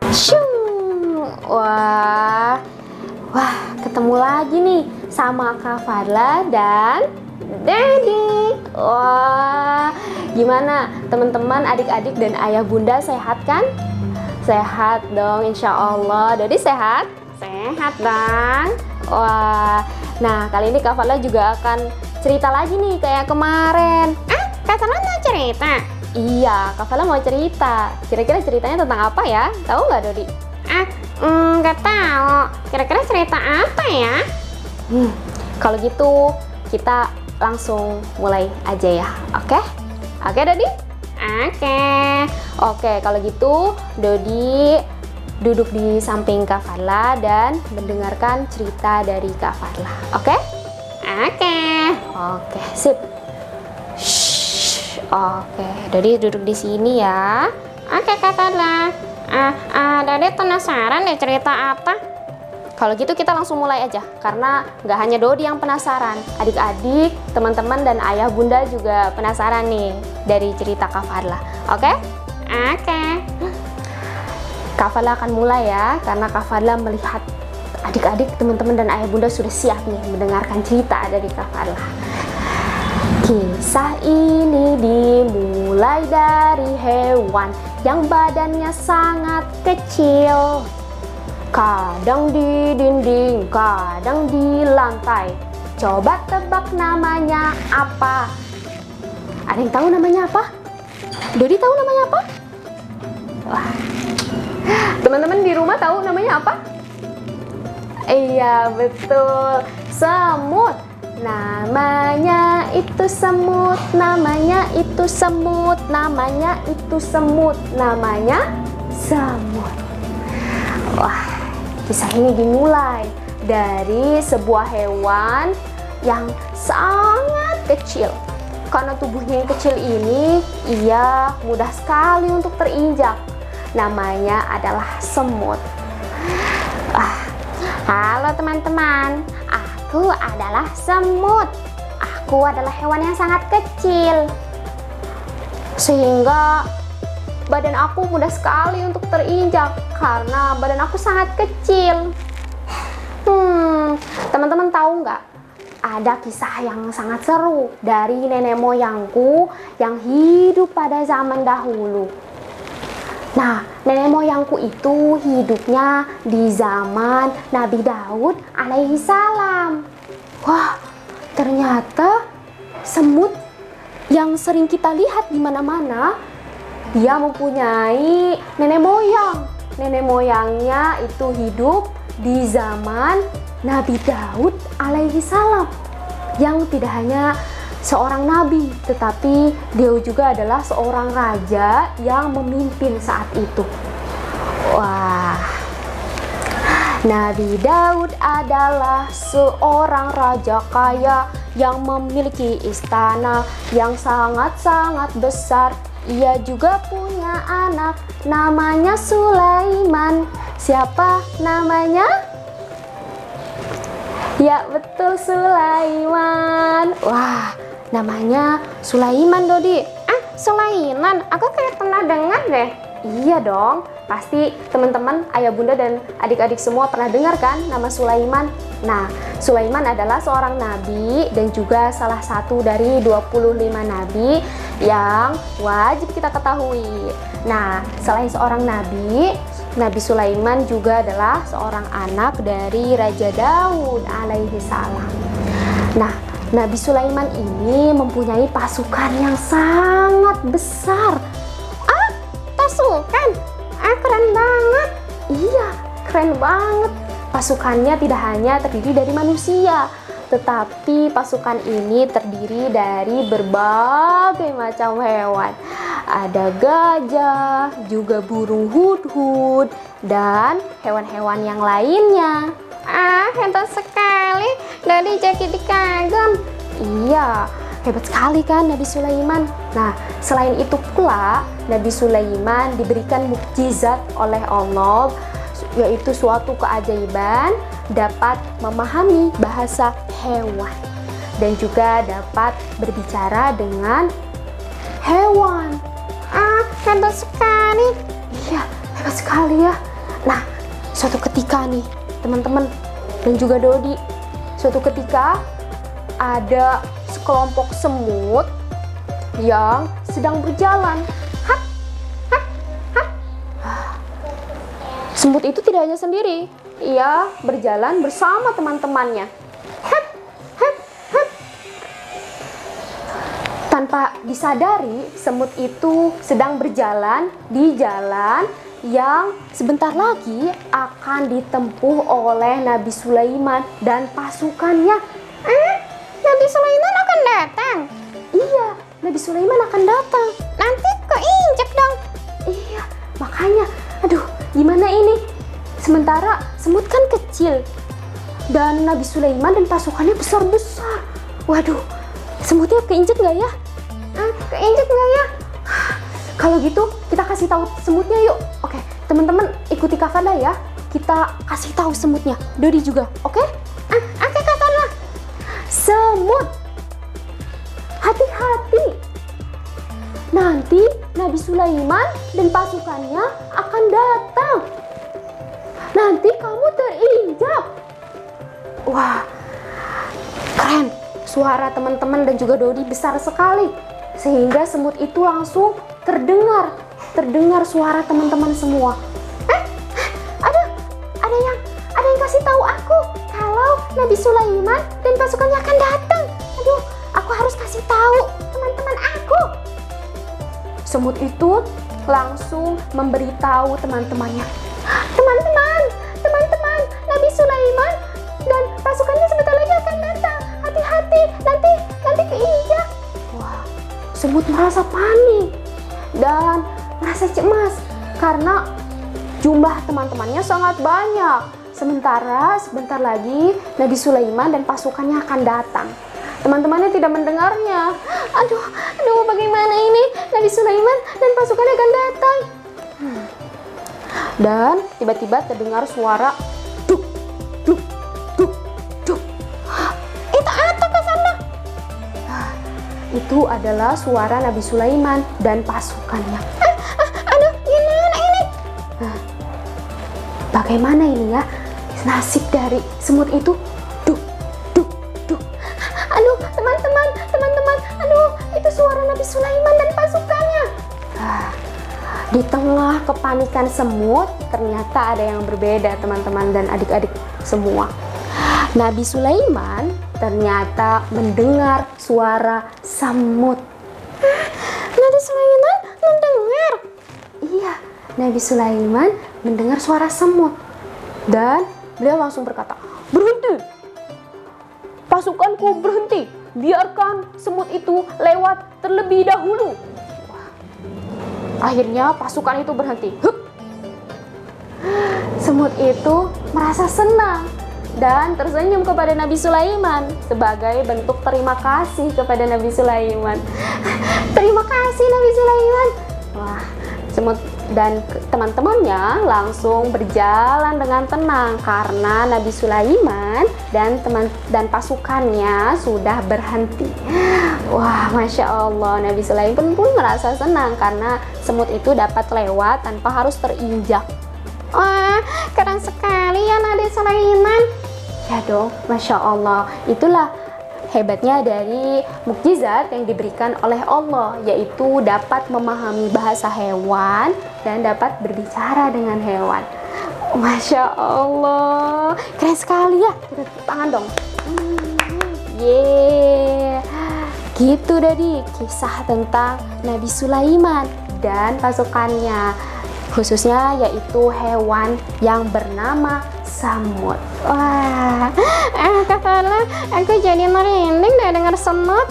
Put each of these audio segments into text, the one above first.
Shung. Wah, ketemu lagi nih sama Kak Fadla dan Daddy. Wah, gimana teman-teman, adik-adik dan ayah bunda sehat kan? Sehat dong, insya Allah. Daddy sehat? Sehat dong. Wah, nah kali ini Kak Fadla juga akan cerita lagi nih kayak kemarin. Kak Fadla mau cerita? Iya, Kak Fadla mau cerita. Kira-kira ceritanya tentang apa ya? Tahu nggak, Dodi? Nggak tahu. Kira-kira cerita apa ya? Kalau gitu kita langsung mulai aja ya, oke? Oke, Dodi? Oke, kalau gitu Dodi duduk di samping Kak Fadla dan mendengarkan cerita dari Kak Fadla, oke? Oke, sip. Oke, Dodi duduk di sini ya. Oke, Kak Fadla. Dede penasaran deh cerita apa? Kalau gitu kita langsung mulai aja, karena nggak hanya Dodi yang penasaran, adik-adik, teman-teman, dan ayah bunda juga penasaran nih dari cerita Kak Fadla. Oke? Kak Fadla akan mulai ya, karena Kak Fadla melihat adik-adik, teman-teman, dan ayah bunda sudah siap nih mendengarkan cerita dari Kak Fadla. Kisah ini dimulai dari hewan yang badannya sangat kecil. Kadang di dinding, kadang di lantai. Coba tebak namanya apa? Ada yang tahu namanya apa? Dodi tahu namanya apa? Wah. Teman-teman di rumah tahu namanya apa? Iya, betul. Semut. Namanya itu semut, namanya itu semut, namanya itu semut, namanya semut. Wah, kisah ini dimulai dari sebuah hewan yang sangat kecil. Karena tubuhnya yang kecil ini, ia mudah sekali untuk terinjak. Namanya adalah semut. Halo teman-teman, aku adalah semut. Aku adalah hewan yang sangat kecil, sehingga badan aku mudah sekali untuk terinjak karena badan aku sangat kecil. Teman-teman tahu nggak? Ada kisah yang sangat seru dari nenek moyangku yang hidup pada zaman dahulu. Nah, nenek moyangku itu hidupnya di zaman Nabi Daud alaihi salam. Wah, ternyata semut yang sering kita lihat di mana-mana, dia mempunyai nenek moyang. Nenek moyangnya itu hidup di zaman Nabi Daud alaihi salam, yang tidak hanya seorang nabi, tetapi dia juga adalah seorang raja yang memimpin saat itu. Wah, Nabi Daud adalah seorang raja kaya yang memiliki istana yang sangat-sangat besar. Ia juga punya anak namanya Sulaiman. Siapa namanya? Ya, betul, Sulaiman. Wah, namanya Sulaiman, Dodi. Sulaiman, aku kayak pernah dengar deh. Iya dong, pasti teman-teman, ayah bunda dan adik-adik semua pernah dengar kan nama Sulaiman. Nah, Sulaiman adalah seorang nabi dan juga salah satu dari 25 nabi yang wajib kita ketahui. Nah, selain seorang nabi, Nabi Sulaiman juga adalah seorang anak dari Raja Daud alaihi salam. Nah, Nabi Sulaiman ini mempunyai pasukan yang sangat besar. Pasukan? Keren banget. Iya, keren banget. Pasukannya tidak hanya terdiri dari manusia, tetapi pasukan ini terdiri dari berbagai macam hewan. Ada gajah, juga burung hudhud, dan hewan-hewan yang lainnya. Hebat sekali. Dari jadi kagum. Iya, hebat sekali kan Nabi Sulaiman. Nah, selain itu pula, Nabi Sulaiman diberikan mukjizat oleh Allah, yaitu suatu keajaiban dapat memahami bahasa hewan dan juga dapat berbicara dengan hewan. Hebat sekali. Iya, hebat sekali ya. Nah, suatu ketika nih teman-teman dan juga Dodi, suatu ketika ada sekelompok semut yang sedang berjalan. Hap, hap, hap. Semut itu tidak hanya sendiri, ia berjalan bersama teman-temannya. Hap, hap, hap. Tanpa disadari, semut itu sedang berjalan di jalan yang sebentar lagi akan ditempuh oleh Nabi Sulaiman dan pasukannya. Nabi Sulaiman akan datang. Iya, Nabi Sulaiman akan datang. Nanti keinjek dong. Iya, makanya, aduh, gimana ini? Sementara semut kan kecil dan Nabi Sulaiman dan pasukannya besar-besar. Waduh, semutnya keinjek nggak ya? Keinjek nggak ya? Kalau gitu kita kasih tahu semutnya yuk. Oke, teman-teman ikuti Kak Fadla ya. Kita kasih tahu semutnya. Dodi juga, oke? Oke Kak Fadla. Semut, hati-hati. Nanti Nabi Sulaiman dan pasukannya akan datang. Nanti kamu terinjak. Wah, keren. Suara teman-teman dan juga Dodi besar sekali. Sehingga semut itu langsung terdengar suara teman-teman semua. Ada yang kasih tahu aku kalau Nabi Sulaiman dan pasukannya akan datang. Aduh, aku harus kasih tahu teman-teman aku. Semut itu langsung memberitahu teman-temannya. Teman-teman, Nabi Sulaiman dan pasukannya sebentar lagi akan datang. Hati-hati, nanti keinjak. Wah, semut merasa panik dan merasa cemas karena jumlah teman-temannya sangat banyak. Sementara sebentar lagi Nabi Sulaiman dan pasukannya akan datang. Teman-temannya tidak mendengarnya. Aduh, bagaimana ini? Nabi Sulaiman dan pasukannya akan datang. Dan tiba-tiba terdengar suara duk, duk, duk, duk. Itu apa Kak Fadla? Itu adalah suara Nabi Sulaiman dan pasukannya. Aduh, gimana ini? Bagaimana ini ya? Nasib dari semut itu. Duk, duk, duk. Aduh, teman-teman, aduh, itu suara Nabi Sulaiman dan pasukannya. Di tengah kepanikan semut, ternyata ada yang berbeda teman-teman dan adik-adik semua. Nabi Sulaiman ternyata mendengar suara semut. Nabi Sulaiman mendengar. Iya, Nabi Sulaiman mendengar suara semut. Dan beliau langsung berkata, "Berhenti! Pasukanku berhenti! Biarkan semut itu lewat terlebih dahulu." Wah. Akhirnya pasukan itu berhenti. Hup. Semut itu merasa senang dan tersenyum kepada Nabi Sulaiman sebagai bentuk terima kasih kepada Nabi Sulaiman. Terima kasih Nabi Sulaiman. Wah, semut dan teman-temannya langsung berjalan dengan tenang karena Nabi Sulaiman dan pasukannya sudah berhenti. Wah, Masya Allah, Nabi Sulaiman pun merasa senang karena semut itu dapat lewat tanpa harus terinjak. Wah, keren sekali ya Nabi Sulaiman. Ya dong, Masya Allah. Itulah hebatnya dari mukjizat yang diberikan oleh Allah, yaitu dapat memahami bahasa hewan dan dapat berbicara dengan hewan. Masya Allah, keren sekali ya. Kita tepuk tangan dong. Yeay. Gitu tadi kisah tentang Nabi Sulaiman dan pasukannya, khususnya yaitu hewan yang bernama semut. Wah, Kak Fadla, aku jadi merinding deh dengar semut.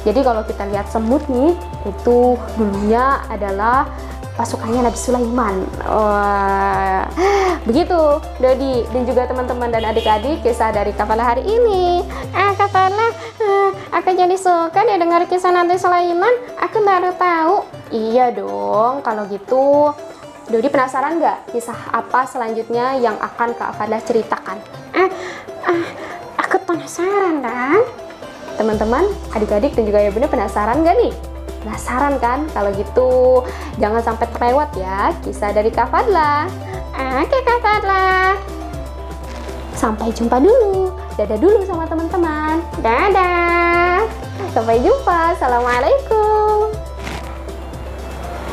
Jadi kalau kita lihat semut nih, itu dulunya adalah pasukannya Nabi Sulaiman. Wah, begitu Dodi dan juga teman-teman dan adik-adik kisah dari Kak Fadla hari ini. Kak Fadla, aku jadi suka deh dengar kisah Nabi Sulaiman. Aku baru tahu. Iya dong, kalau gitu Dodi penasaran nggak kisah apa selanjutnya yang akan Kak Fadla ceritakan? Aku penasaran dan Teman-teman, adik-adik dan juga ya bunda penasaran nggak nih? Penasaran kan? Kalau gitu jangan sampai terlewat ya kisah dari Kak Fadla. Oke Kak Carla. Sampai jumpa dulu. Dadah dulu sama teman-teman. Dadah. Sampai jumpa. Assalamualaikum.